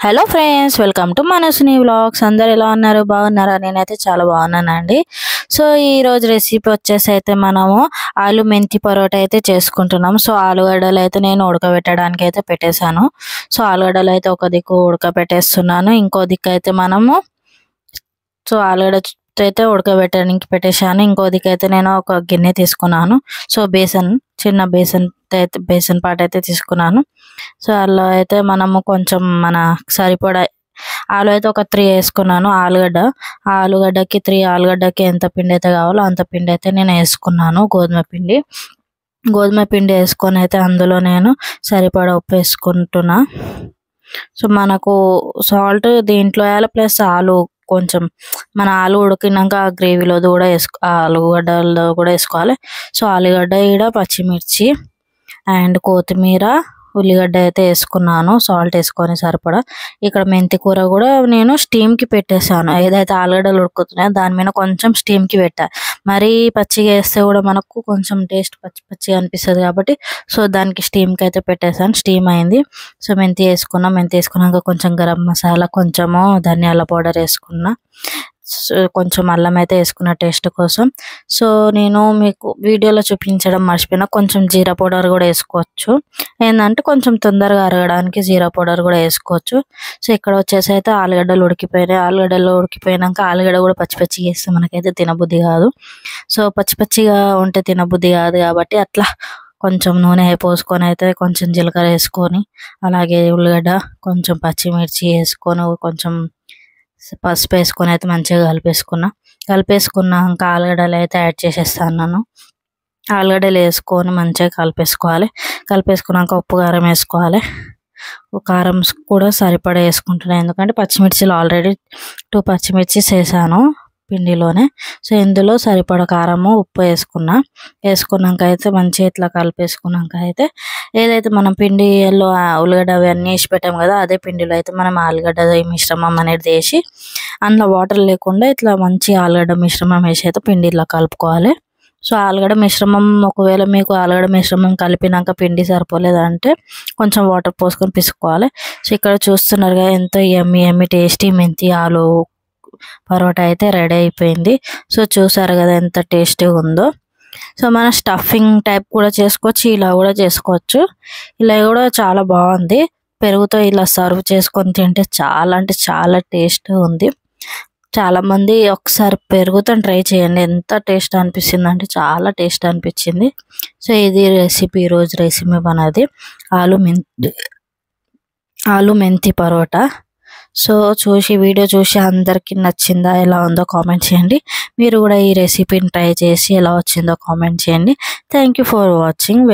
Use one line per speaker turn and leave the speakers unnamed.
Hello friends, welcome to మనసుని vlogs. అందరు ఎలా ఉన్నారు? బాగున్నారా? నేనైతే చాలా బాగున్నానండి. సో ఈరోజు రెసిపీ వచ్చేసి అయితే మనము ఆలు మెంతి పరోటా అయితే చేసుకుంటున్నాం. సో ఆలుగడ్డలు అయితే నేను ఉడకబెట్టడానికి అయితే పెట్టేశాను. సో ఆలుగడ్డలు అయితే ఒక దిక్కు ఉడకబెట్టేస్తున్నాను, ఇంకో దిక్కు అయితే మనము ఆలుగడ్డ అయితే ఉడకబెట్టడానికి పెట్టేశాను. ఇంకో దిక్కు అయితే నేను ఒక గిన్నె తీసుకున్నాను. సో చిన్న బేసన్ పాట్ అయితే తీసుకున్నాను. సో అలా అయితే మనము కొంచెం మన సరిపడా ఆలు అయితే ఒక 3 వేసుకున్నాను. ఆలుగడ్డకి 3 ఆలుగడ్డకి ఎంత పిండి అయితే కావాలో అంత పిండి అయితే నేను వేసుకున్నాను. గోధుమ పిండి వేసుకొని అయితే అందులో నేను సరిపడా ఉప్పు వేసుకుంటున్నా. సో మనకు సాల్ట్ దీంట్లో వేయాలి, ప్లస్ కొంచెం మన ఆలు ఉడికినాక ఆ గ్రేవీలో కూడా ఆలుగడ్డలో కూడా వేసుకోవాలి. సో ఆలుగడ్డ ఈడ పచ్చిమిర్చి అండ్ కొత్తిమీర, ఉల్లిగడ్డ అయితే వేసుకున్నాను సాల్ట్ వేసుకొని సరిపడా. ఇక్కడ మెంతి కూర కూడా నేను స్టీమ్కి పెట్టేశాను. ఏదైతే ఆలుగడ్డలు ఉడుకుతున్నాయో దాని మీద కొంచెం స్టీమ్కి పెట్టా. మరీ పచ్చిగా వేస్తే కూడా మనకు కొంచెం టేస్ట్ పచ్చిగా అనిపిస్తుంది కాబట్టి సో దానికి స్టీమ్కి అయితే పెట్టేశాను. స్టీమ్ అయింది. సో మెంతి వేసుకున్నాక కొంచెం గరం మసాలా, కొంచెము ధనియాల పౌడర్ వేసుకున్నా, కొంచెం అల్లం అయితే వేసుకున్న టేస్ట్ కోసం. సో నేను మీకు వీడియోలో చూపించడం మర్చిపోయినా, కొంచెం జీరా పౌడర్ కూడా వేసుకోవచ్చు. ఏంటంటే కొంచెం తొందరగా అరగడానికి జీరా పౌడర్ కూడా వేసుకోవచ్చు. సో ఇక్కడ వచ్చేసి అయితే ఆలుగడ్డలు ఉడికిపోయినాక ఆలుగడ్డ కూడా పచ్చిగా వేస్తే మనకైతే తినబుద్ధి కాదు. సో పచ్చిగా ఉంటే తినబుద్ధి కాదు కాబట్టి అట్లా కొంచెం నూనె పోసుకొని అయితే కొంచెం జీలకర్ర వేసుకొని, అలాగే ఉల్లిగడ్డ, కొంచెం పచ్చిమిర్చి వేసుకొని, కొంచెం పసుపు వేసుకొని అయితే మంచిగా కలిపేసుకున్నాక ఆలుగడ్డలు అయితే యాడ్ చేసేస్తాను. ఆలుగడ్డలు వేసుకొని మంచిగా కలిపేసుకున్నాక ఉప్పు కారం వేసుకోవాలి. కారం కూడా సరిపడా వేసుకుంటున్నాను, ఎందుకంటే పచ్చిమిర్చిలు ఆల్రెడీ 2 పచ్చిమిర్చి వేసాను పిండిలోనే. సో ఇందులో సరిపడా కారము, ఉప్పు వేసుకున్నాక అయితే మంచిగా ఇట్లా కలిపేసుకున్నాక అయితే ఏదైతే మనం పిండిలో ఉల్లిగడ్డ అవన్నీ వేసి పెట్టాం కదా, అదే పిండిలో అయితే మనం ఆలుగడ్డ మిశ్రమం అనేది వేసి అందులో వాటర్ లేకుండా ఇట్లా మంచి ఆలుగడ్డ మిశ్రమం వేసి అయితే పిండి ఇలా కలుపుకోవాలి. సో ఆలుగడ్డ మిశ్రమం, ఒకవేళ మీకు ఆలుగడ్డ మిశ్రమం కలిపినాక పిండి సరిపోలేదంటే కొంచెం వాటర్ పోసుకొని పిసుకోవాలి. సో ఇక్కడ చూస్తున్నారుగా ఎంతో యమ్మీ టేస్టీ మెంతి ఆలు పరోటా అయితే రెడీ అయిపోయింది. సో చూసారు కదా ఎంత టేస్టీగా ఉందో. సో మన స్టఫింగ్ టైప్ కూడా చేసుకోవచ్చు, ఇలా కూడా చేసుకోవచ్చు. ఇలా కూడా చాలా బాగుంది. పెరుగుతో ఇలా సర్వ్ చేసుకొని తింటే చాలా అంటే చాలా టేస్ట్ ఉంది. చాలామంది ఒకసారి పెరుగుతో ట్రై చేయండి, ఎంత టేస్ట్ అనిపిస్తుంది అంటే చాలా టేస్ట్ అనిపించింది. సో ఇది ఈరోజు రెసిపీ మనది ఆలు మెంతి పరోటా. సో వీడియో చూసి అందరికీ నచ్చిందా, ఎలా ఉందో కామెంట్ చేయండి. మీరు కూడా ఈ రెసిపీని ట్రై చేసి ఎలా వచ్చిందో కామెంట్ చేయండి. Thank you for watching.